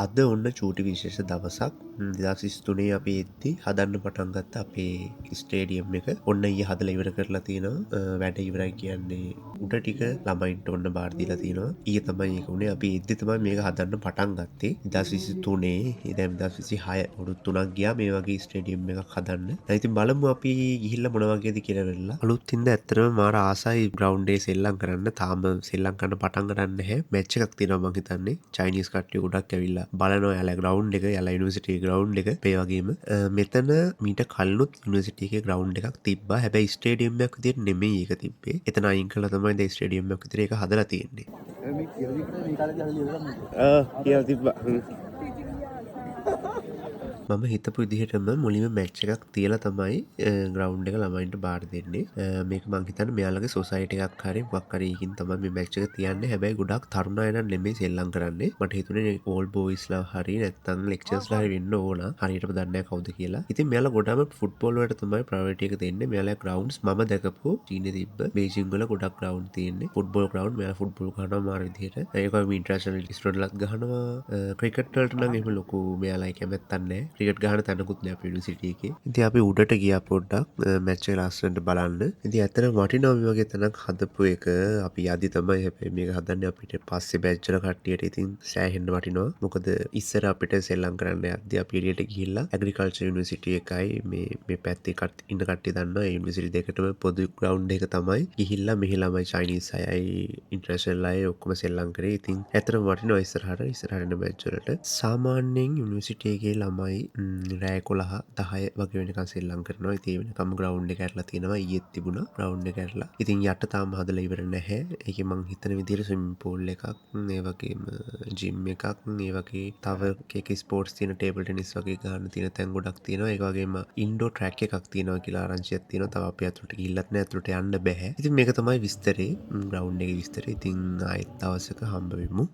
අද ඔන්න චූටි විශේෂ දවසක් 2023 අපි එද්දි හදන්න පටන් ගත්ත අපේ ස්ටේඩියම් එක ඔන්න ඊයේ හදලා ඉවර කරලා තියෙනවා. වැඩ ඉවරයි කියන්නේ උඩ ටික ළමයින්ට ඔන්න බාර දීලා තියෙනවා. ඊයේ තමයි ඒක උනේ. අපි එද්දි තමයි මේක හදන්න පටන් ගත්තේ 2023. දැන් 2026 අවුරුදු 3ක් ගියා මේ වගේ ස්ටේඩියම් එකක් හදන්න. දැන් ඉතින් බලමු අපි ගිහිල්ලා මොන වගේද කියලා වෙලා. අලුත් ඉඳ ඇත්තටම මාර ආසයි ග්‍රවුන්ඩ් එකේ සෙල්ලම් කරන්න. තාම සෙල්ලම් කරන්න පටන් ගන්න නැහැ. මැච් එකක් තියෙනවා මං හිතන්නේ. චයිනීස් කට්ටිය ගොඩක් ඇවිල්ලා බලනවා යාලා ග්‍රවුන්ඩ් එක යාලා යුනිවර්සිටි ග්‍රවුන්ඩ් එක ඒ වගේම මෙතන මීට කලිනුත් යුනිවර්සිටි එකේ ග්‍රවුන්ඩ් එකක් තිබ්බා. හැබැයි ස්ටේඩියම් එකක් විදියට නෙමෙයි ඒක තිබ්බේ. එතන අයින් කළා තමයි දැන් ස්ටේඩියම් එකක් විදියට ඒක හදලා තියෙන්නේ. කියලා තිබ්බා. මම හිතපු විදිහටම මුලින්ම මැච් එකක් තියලා තමයි ග්‍රවුන්ඩ් එක ළමයින්ට බාර දෙන්නේ. මේක මං හිතන්නේ මෙයාලගේ සොසයිටි එකක් හරි මොකක් හරි එකකින් තමයි මේ මැච් එක තියන්නේ. හැබැයි ගොඩක් තරුණ අය නම් නෙමෙයි සෙල්ලම් කරන්නේ. මට හිතුනේ ඕල් බෝයිස්ලා හරි නැත්නම් ලෙක්චර්ස්ලා හරි වෙන්න ඕන. හරියටම දන්නේ නැහැ කවුද කියලා. ඉතින් මෙයාලා ගොඩාම ෆුට්බෝල් වලට තමයි ප්‍රයොරිටි එක දෙන්නේ. මෙයාලා ග්‍රවුන්ඩ්ස් මම දැකපු චීනේ තිබ්බ බේජිං වල ගොඩක් ග්‍රවුන්ඩ් තියෙන්නේ. ෆුට්බෝල් ග්‍රවුන්ඩ් මෙයාලා ෆුට්බෝල් ගහනවා මාර විදිහට. ඒක වගේ ඉන්ටර්නැෂනල් ඉස්ටඩ්ලත් ගහනවා. ක්‍රිකට් වලට නම් එහෙම ලොකු මෙයාලා කැමැත්තක් නැහැ. ක්‍රිකට් ගහන තැනකුත් නෑ අපේ යුනිවර්සිටි එකේ. ඉතින් අපි උඩට ගියා පොඩ්ඩක් මැච් එක ලස්සනට බලන්න. ඉතින් ඇත්තටම වටිනවා මේ වගේ තැනක් හදපු එක. අපි යදි තමයි හැබැයි මේක හදන්නේ අපිට පස්සේ බැච් වල කට්ටියට. ඉතින් සෑහෙන්න වටිනවා. මොකද ඉස්සර අපිට සෙල්ලම් කරන්න යද්දී අපි එළියට ගිහිල්ලා ඇග්‍රිකල්චර් යුනිවර්සිටි එකයි මේ පැත්තේ ඉන්න කට්ටිය දන්නවා. ඒ යුනිවර්සිටි දෙකටම පොදු ග්‍රවුන්ඩ් එක තමයි ගිහිල්ලා මෙහි ළමයි චයිනීස් අයයි ඉන්ටර්නැෂනල් අය ඔක්කොම සෙල්ලම් කරේ. ඉතින් ඇත්තටම වටිනවා ඉස්සරහට එන බැච් වලට. සාමාන්‍යයෙන් යුනිවර්සිටි එකේ ළමයි රෑ 11 10 වගේ වෙනකන් සෙල්ලම් කරනවා. ඉතින් ඒ වෙනකම් ග්‍රවුන්ඩ් එක ඇරලා තියෙනවා. ඊයේත් තිබුණා ග්‍රවුන්ඩ් එක ඇරලා. ඉතින් යට තාම හදලා ඉවර නැහැ. ඒකේ මං හිතන විදිහට ස්විමින් පූල් එකක්, ඒ වගේම ජිම් එකක්, ඒ වගේ තව එක ස්පෝර්ට්ස් තියෙන ටේබල් ටෙනිස් වගේ ගන්න තියෙන තැන් ගොඩක් තියෙනවා. ඒ වගේම ඉන්ඩෝර් ට්‍රැක් එකක් තියෙනවා කියලා ආරංචියක් තියෙනවා. තව අපි අතුලට ගිහිල්ලත් නැහැ. අතුලට යන්න බෑ. ඉතින් මේක තමයි විස්තරේ. ග්‍රවුන්ඩ් එකේ විස්තරේ. ඉතින් ආයෙත් දවසක හම්බ වෙමු.